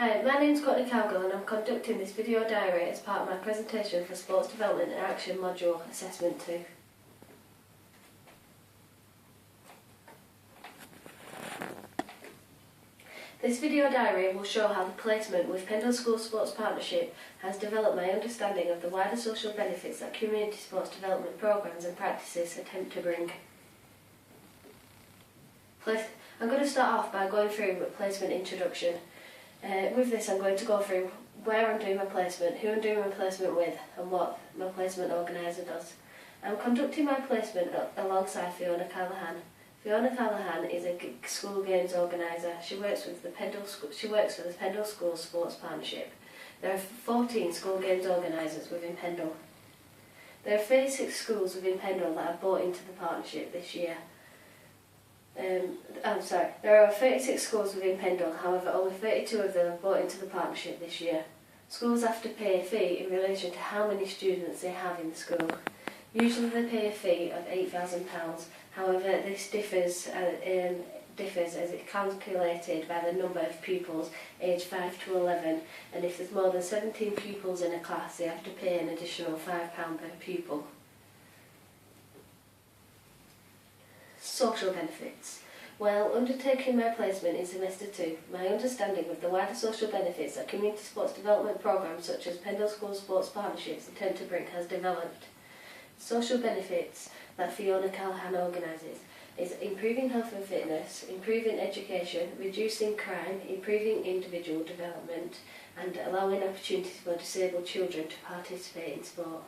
Hi, my name's Courtney Cowgill and I'm conducting this video diary as part of my presentation for Sports Development and Action Module Assessment 2. This video diary will show how the placement with Pendle School Sports Partnership has developed my understanding of the wider social benefits that community sports development programmes and practices attempt to bring. I'm going to start off by going through a placement introduction. With this I'm going to go through where I'm doing my placement, who I'm doing my placement with and what my placement organiser does. I'm conducting my placement alongside Fiona Callahan. Fiona Callahan is a school games organiser. She works for the Pendle School Sports Partnership. There are 14 school games organisers within Pendle. There are 36 schools within Pendle that have bought into the partnership this year. There are 36 schools within Pendle, however only 32 of them have bought into the partnership this year. Schools have to pay a fee in relation to how many students they have in the school. Usually they pay a fee of £8,000, however this differs as it's calculated by the number of pupils aged 5 to 11, and if there's more than 17 pupils in a class they have to pay an additional £5 per pupil. Social benefits. While undertaking my placement in semester 2, my understanding of the wider social benefits that community sports development programmes such as Pendle School Sports Partnerships attempt to bring has developed. Social benefits that Fiona Callahan organises is improving health and fitness, improving education, reducing crime, improving individual development and allowing opportunities for disabled children to participate in sport.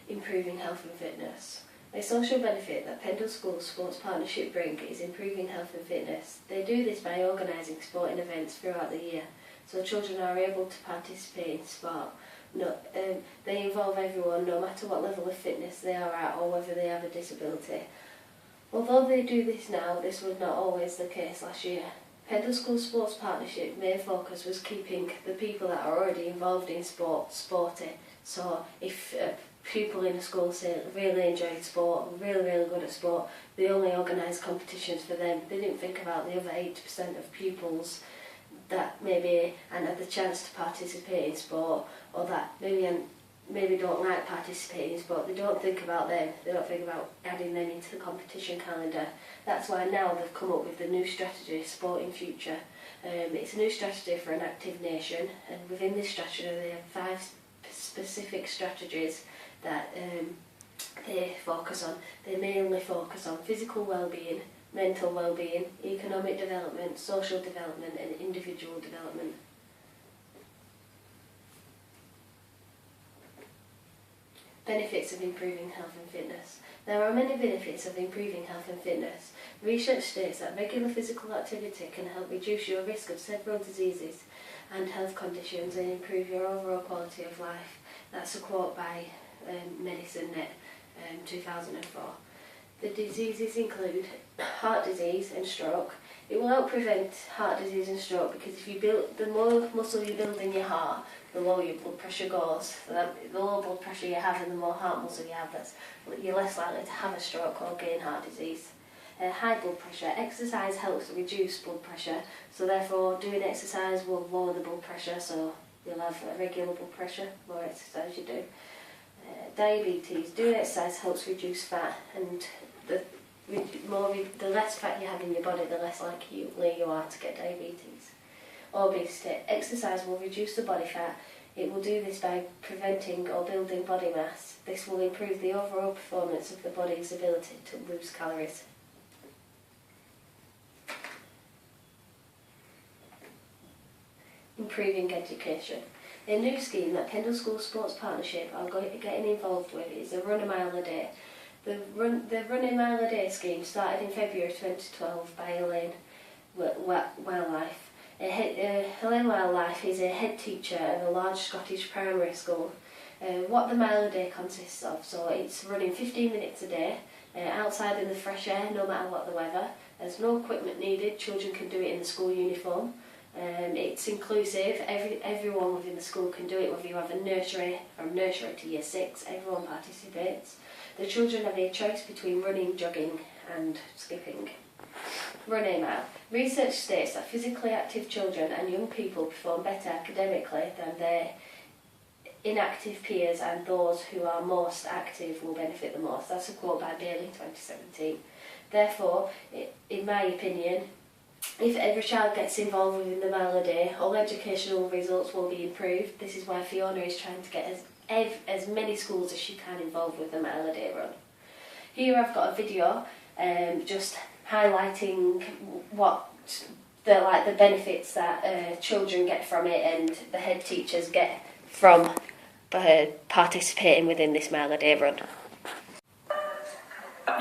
Improving health and fitness. A social benefit that Pendle School Sports Partnership bring is improving health and fitness. They do this by organising sporting events throughout the year, so children are able to participate in sport. They involve everyone, no matter what level of fitness they are at or whether they have a disability. Although they do this now, this was not always the case last year. Pendle School Sports Partnership main focus was keeping the people that are already involved in sport sporty. So if people in the school say really enjoyed sport, really good at sport, they only organised competitions for them. They didn't think about the other 80% of pupils that maybe hadn't had the chance to participate in sport, or that maybe don't like participating in sport. They don't think about them. They don't think about adding them into the competition calendar. That's why now they've come up with the new strategy, Sport in Future. It's a new strategy for an active nation, and within this strategy they have 5 specific strategies that they focus on. They mainly focus on physical well-being, mental well-being, economic development, social development and individual development. Benefits of improving health and fitness. There are many benefits of improving health and fitness. Research states that regular physical activity can help reduce your risk of several diseases and health conditions and improve your overall quality of life. That's a quote by Medicine.net 2004. The diseases include heart disease and stroke. It will help prevent heart disease and stroke because the more muscle you build in your heart, the lower your blood pressure goes. The lower blood pressure you have and the more heart muscle you have, you're less likely to have a stroke or gain heart disease. High blood pressure. Exercise helps reduce blood pressure, so therefore doing exercise will lower the blood pressure, so you'll have a regular blood pressure, more exercise you do. Diabetes. Doing exercise helps reduce fat, and the less fat you have in your body, the less likely you are to get diabetes. Obesity. Exercise will reduce the body fat. It will do this by preventing or building body mass. This will improve the overall performance of the body's ability to lose calories. Improving education. A new scheme that Pendle School Sports Partnership are getting involved with is the Run a Mile a Day. The Run a Mile a Day scheme started in February 2012 by Elaine Wildlife. Elaine Wildlife is a head teacher of a large Scottish primary school. What the Mile a Day consists of, so it's running 15 minutes a day, outside in the fresh air no matter what the weather. There's no equipment needed, children can do it in the school uniform. It's inclusive, everyone within the school can do it, whether you have a nursery, from nursery to year 6, everyone participates. The children have a choice between running, jogging and skipping. Run A mile. Research states that physically active children and young people perform better academically than their inactive peers, and those who are most active will benefit the most. That's a quote by Bailey 2017. Therefore, in my opinion, if every child gets involved within the mile a day, all educational results will be improved. This is why Fiona is trying to get as many schools as she can involved with the mile a day run. Here I've got a video just highlighting what the benefits that children get from it and the head teachers get from participating within this mile a day run.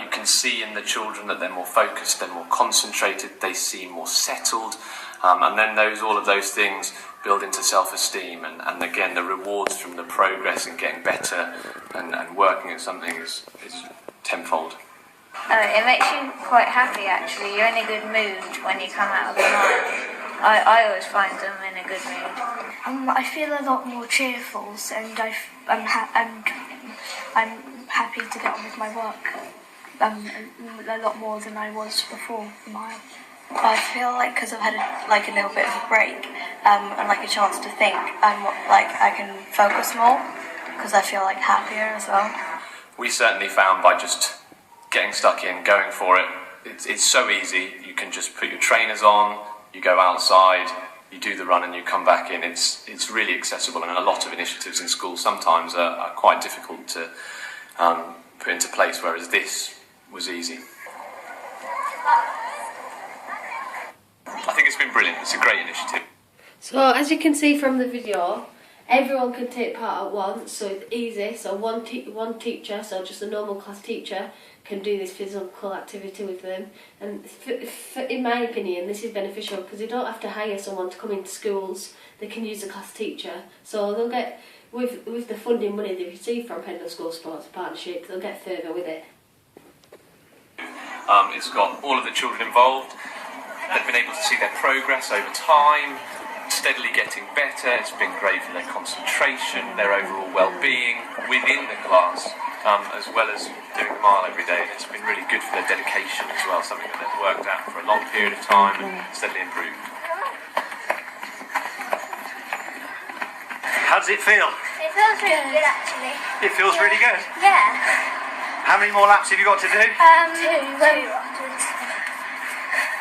You can see in the children that they're more focused, they're more concentrated, they seem more settled, and then all of those things build into self-esteem, and again the rewards from the progress and getting better and working at something is tenfold. It makes you quite happy actually. You're in a good mood when you come out of the mile. I always find them in a good mood. I feel a lot more cheerful, and I'm happy to get on with my work. A lot more than I was before the mile. I feel like because I've had a little bit of a break and like a chance to think, I can focus more because I feel like happier as well. We certainly found by just getting stuck in, going for it, it's so easy. You can just put your trainers on, you go outside, you do the run and you come back in. It's really accessible, and a lot of initiatives in schools sometimes are quite difficult to put into place, whereas this was easy. I think it's been brilliant. It's a great initiative. So as you can see from the video, everyone can take part at once, so it's easy. So one teacher, so just a normal class teacher, can do this physical activity with them. And in my opinion, this is beneficial because they don't have to hire someone to come into schools. They can use a class teacher. So they'll get, with the funding money they receive from Pendle School Sports Partnership, they'll get further with it. It's got all of the children involved. They've been able to see their progress over time, steadily getting better. It's been great for their concentration, their overall well-being within the class, as well as doing the mile every day. It's been really good for their dedication as well, something that they've worked at for a long period of time and steadily improved. How does it feel? It feels really good actually. It feels really good? Yeah. How many more laps have you got to do? Two.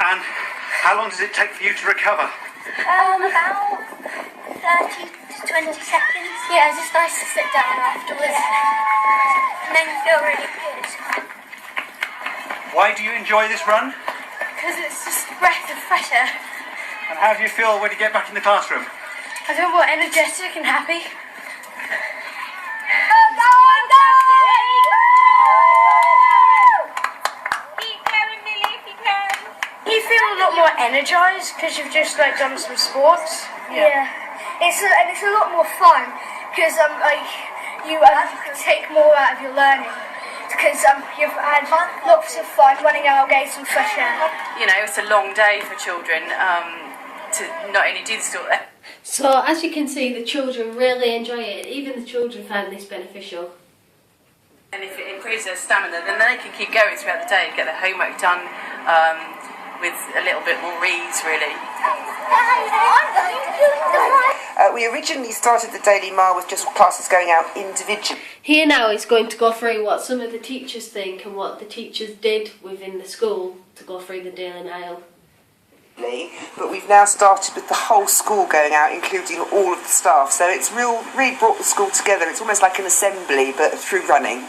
And how long does it take for you to recover? About 30 to 20 seconds. Yeah, it's just nice to sit down afterwards. And then you feel really good. Why do you enjoy this run? Because it's just a breath of fresh air. And how do you feel when you get back in the classroom? I feel more energetic and happy. You feel a lot more energised because you've just done some sports. Yeah. It's a lot more fun because you take more out of your learning because you've had lots of fun running out, getting some fresh air. You know, it's a long day for children to not only do the sport. So as you can see, the children really enjoy it. Even the children find this beneficial. And if it improves their stamina, then they can keep going throughout the day and get their homework done with a little bit more ease, really. We originally started the Daily Mile with just classes going out individually. Here now is going to go through what some of the teachers think and what the teachers did within the school to go through the Daily Mile. But we've now started with the whole school going out, including all of the staff. So it's really brought the school together. It's almost like an assembly, but through running.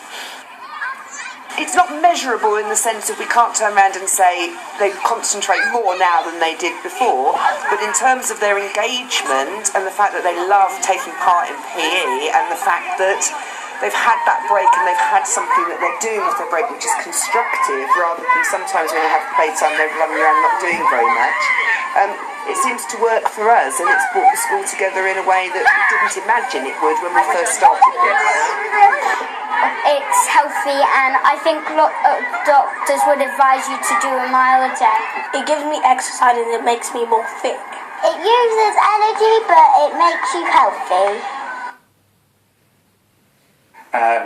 It's not measurable in the sense of we can't turn around and say they concentrate more now than they did before, but in terms of their engagement and the fact that they love taking part in PE and the fact that they've had that break and they've had something that they're doing with their break which is constructive rather than sometimes when they have playtime they're running around not doing very much. It seems to work for us, and it's brought the school together in a way that we didn't imagine it would when we first started this. It's healthy, and I think a lot of doctors would advise you to do a mile a day. It gives me exercise and it makes me more fit. It uses energy, but it makes you healthy.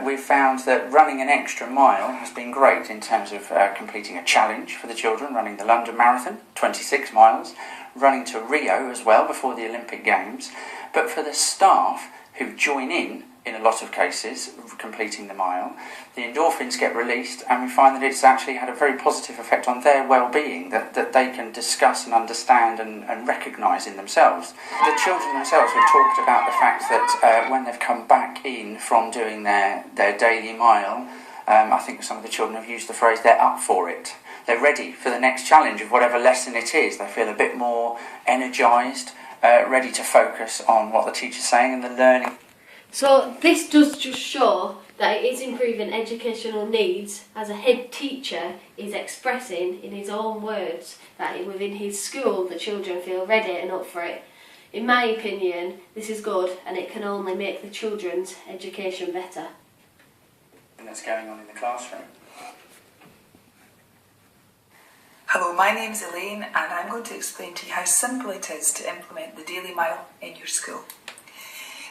we've found that running an extra mile has been great in terms of completing a challenge for the children, running the London Marathon, 26 miles, running to Rio as well before the Olympic Games. But for the staff who join in a lot of cases, completing the mile, the endorphins get released, and we find that it's actually had a very positive effect on their well-being that they can discuss and understand and recognise in themselves. The children themselves have talked about the fact that when they've come back in from doing their daily mile, I think some of the children have used the phrase, they're up for it. They're ready for the next challenge of whatever lesson it is. They feel a bit more energised, ready to focus on what the teacher's saying and the learning. So this does just show that it is improving educational needs, as a head teacher is expressing in his own words that within his school the children feel ready and up for it. In my opinion, this is good, and it can only make the children's education better. That's going on in the classroom. Hello, my name's Elaine, and I'm going to explain to you how simple it is to implement the Daily Mile in your school.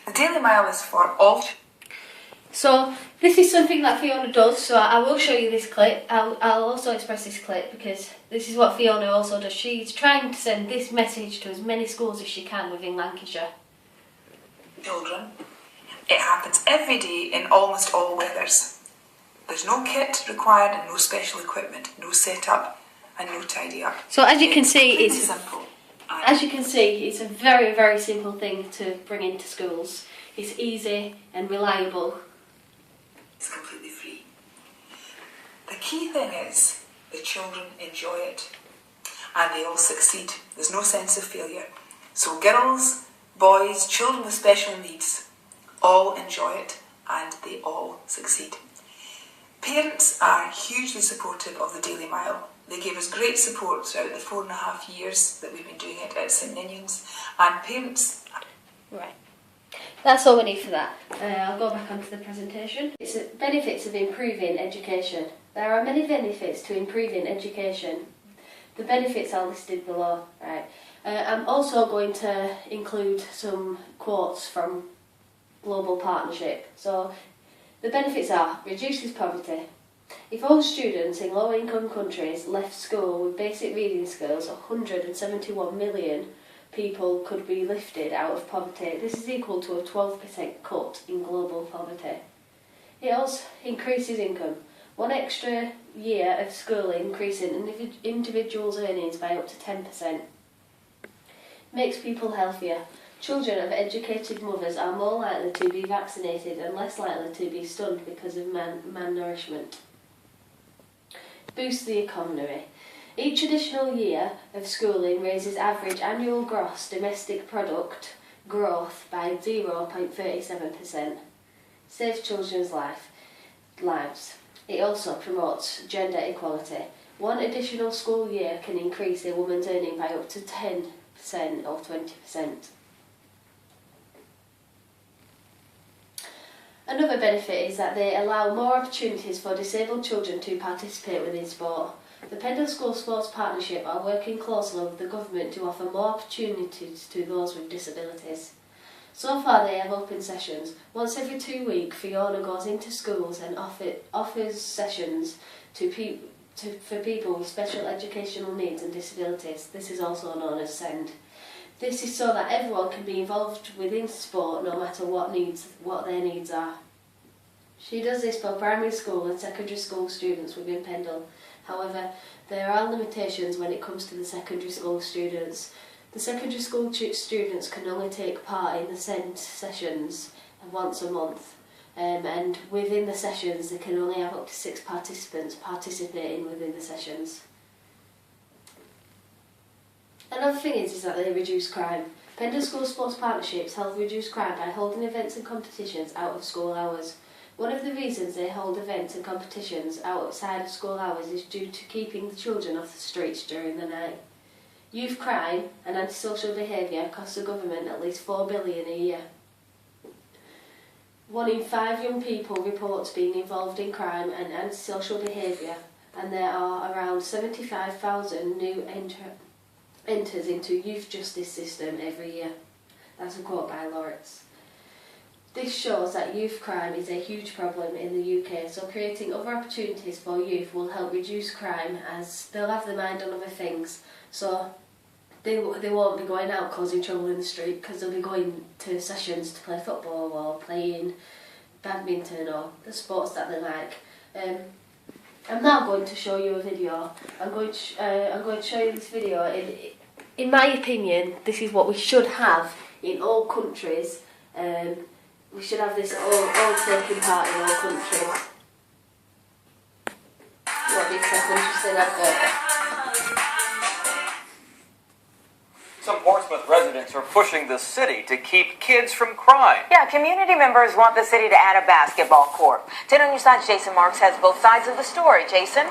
The Daily Mile is for all. So this is something that Fiona does, so I will show you this clip. I'll also express this clip because this is what Fiona also does. She's trying to send this message to as many schools as she can within Lancashire. Children. It happens every day in almost all weathers. There's no kit required and no special equipment, no setup and no tidy up. So as you can see, it's simple. it's a very, very simple thing to bring into schools. It's easy and reliable. It's completely free. The key thing is the children enjoy it and they all succeed. There's no sense of failure. So girls, boys, children with special needs all enjoy it and they all succeed. Parents are hugely supportive of the Daily Mile. They gave us great support throughout the 4.5 years that we've been doing it at St Ninians, and parents... Right, that's all we need for that. I'll go back onto the presentation. It's benefits of improving education. There are many benefits to improving education. The benefits are listed below. Right. I'm also going to include some quotes from Global Partnership. So the benefits are: reduces poverty. If all students in low-income countries left school with basic reading skills, 171 million people could be lifted out of poverty. This is equal to a 12% cut in global poverty. It also increases income. One extra year of schooling increasing an individual's earnings by up to 10%. Makes people healthier. Children of educated mothers are more likely to be vaccinated and less likely to be stunned because of malnourishment. Boosts the economy. Each additional year of schooling raises average annual gross domestic product growth by 0.37%. Saves children's lives. It also promotes gender equality. One additional school year can increase a woman's earning by up to 10% or 20%. Another benefit is that they allow more opportunities for disabled children to participate within sport. The Pendle School Sports Partnership are working closely with the government to offer more opportunities to those with disabilities. So far they have open sessions. Once every 2 weeks, Fiona goes into schools and offers sessions for people with special educational needs and disabilities. This is also known as SEND. This is so that everyone can be involved within sport no matter what their needs are. She does this for primary school and secondary school students within Pendle. However, there are limitations when it comes to the secondary school students. The secondary school students can only take part in the SEND sessions once a month, and within the sessions they can only have up to 6 participants participating within the sessions. Another thing is that they reduce crime. Pendle School Sports Partnerships help reduce crime by holding events and competitions out of school hours. One of the reasons they hold events and competitions outside of school hours is due to keeping the children off the streets during the night. Youth crime and antisocial behaviour costs the government at least $4 billion a year. 1 in 5 young people reports being involved in crime and antisocial behaviour, and there are around 75,000 new enters into youth justice system every year. That's a quote by Lawrence. This shows that youth crime is a huge problem in the UK, so creating other opportunities for youth will help reduce crime as they'll have their mind on other things. So they won't be going out causing trouble in the street because they'll be going to sessions to play football or playing badminton or the sports that they like. I'm now going to show you a video. I'm going to show you this video. In my opinion, this is what we should have in all countries. We should have this all taking part in all countries. What do you think? Interesting advert. Some Portsmouth residents are pushing the city to keep kids from crime. Yeah, community members want the city to add a basketball court. 10 on your side, Jason Marks has both sides of the story. Jason?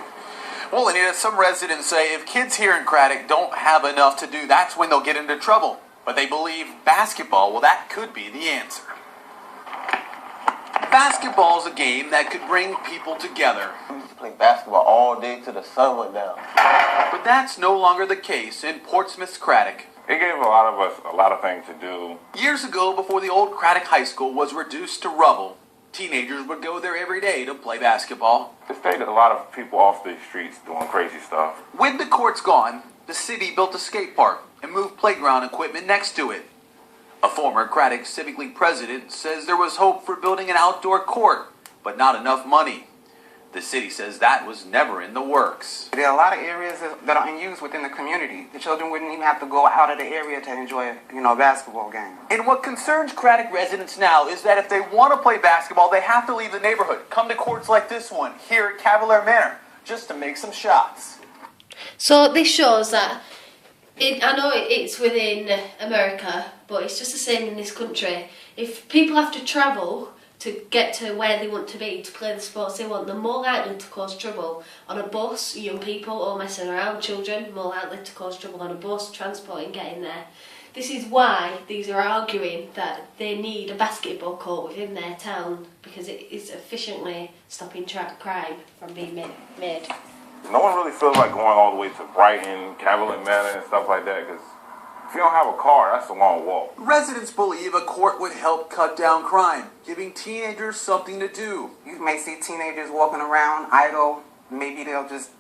Well, Anita, some residents say if kids here in Craddock don't have enough to do, that's when they'll get into trouble. But they believe basketball, well, that could be the answer. Basketball is a game that could bring people together. We used to play basketball all day till the sun went down. But that's no longer the case in Portsmouth's Craddock. It gave a lot of us a lot of things to do. Years ago, before the old Craddock High School was reduced to rubble, teenagers would go there every day to play basketball. It stayed a lot of people off the streets doing crazy stuff. When the court's gone, the city built a skate park and moved playground equipment next to it. A former Craddock Civic League president says there was hope for building an outdoor court, but not enough money. The city says that was never in the works. There are a lot of areas that are unused within the community. The children wouldn't even have to go out of the area to enjoy, a basketball game. And what concerns Craddock residents now is that if they want to play basketball, they have to leave the neighborhood, come to courts like this one here at Cavalier Manor, just to make some shots. So this shows that, I know it's within America, but it's just the same in this country. If people have to travel to get to where they want to be to play the sports they want, they're more likely to cause trouble on a bus. Young people all messing around, children more likely to cause trouble on a bus, transporting, getting there. This is why these are arguing that they need a basketball court within their town, because it is efficiently stopping crime from being made. No one really feels like going all the way to Brighton, Cavalier Manor and stuff like that, because if you don't have a car, that's a long walk. Residents believe a court would help cut down crime, giving teenagers something to do. You may see teenagers walking around idle. Maybe they'll just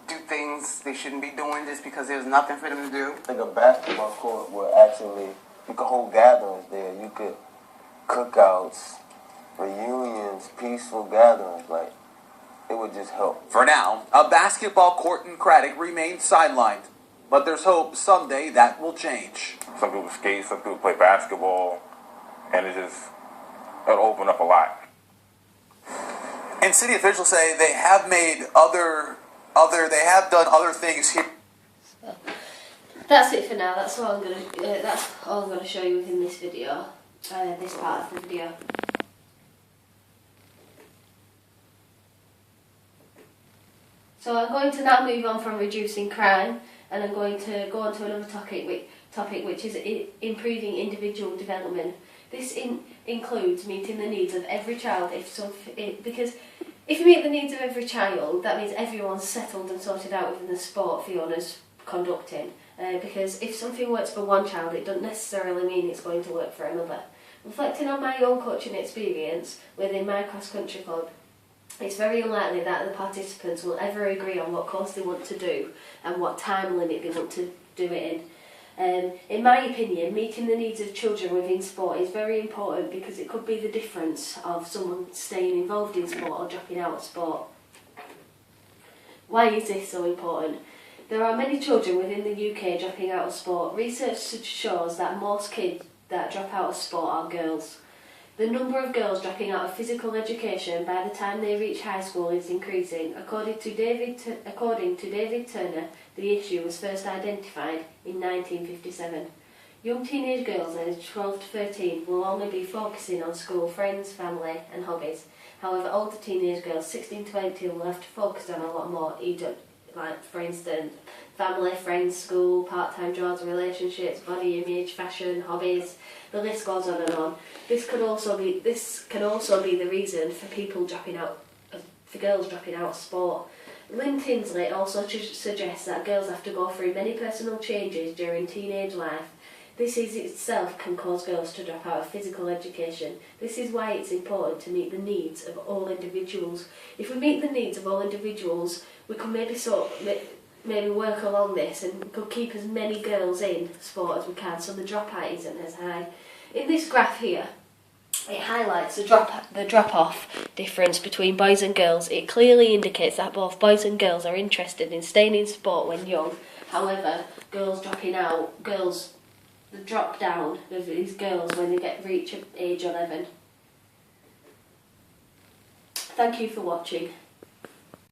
do things they shouldn't be doing just because there's nothing for them to do. I think a basketball court would actually, you could hold gatherings there. You could cookouts, reunions, peaceful gatherings, like, it would just help. For now, a basketball court in Craddock remains sidelined, but there's hope someday that will change. Some people skate, some people play basketball, and it'll open up a lot. And city officials say they have made they have done other things here. That's it for now. That's all I'm gonna show you within this video. This part of the video. So I'm going to now move on from reducing crime, and I'm going to go on to another topic which is improving individual development. This includes meeting the needs of every child, because if you meet the needs of every child, that means everyone's settled and sorted out within the sport Fiona's conducting. Because if something works for one child, it doesn't necessarily mean it's going to work for another. Reflecting on my own coaching experience within my cross-country club, it's very unlikely that the participants will ever agree on what course they want to do and what time limit they want to do it in. In my opinion, meeting the needs of children within sport is very important because it could be the difference of someone staying involved in sport or dropping out of sport. Why is this so important? There are many children within the UK dropping out of sport. Research shows that most kids that drop out of sport are girls. The number of girls dropping out of physical education by the time they reach high school is increasing. According to David Turner, the issue was first identified in 1957. Young teenage girls aged 12 to 13 will only be focusing on school, friends, family and hobbies. However, older teenage girls 16 to 18 will have to focus on a lot more, like for instance, family, friends, school, part-time jobs, relationships, body image, fashion, hobbies. The list goes on and on. This can also be the reason for girls dropping out of sport. Lynn Tinsley also suggests that girls have to go through many personal changes during teenage life. This is itself can cause girls to drop out of physical education. This is why it's important to meet the needs of all individuals. If we meet the needs of all individuals, we can maybe work along this and we could keep as many girls in sport as we can, so the dropout isn't as high. In this graph here, it highlights the drop-off difference between boys and girls. It clearly indicates that both boys and girls are interested in staying in sport when young. However, girls dropping out, the drop down of these girls when they reach age 11. Thank you for watching.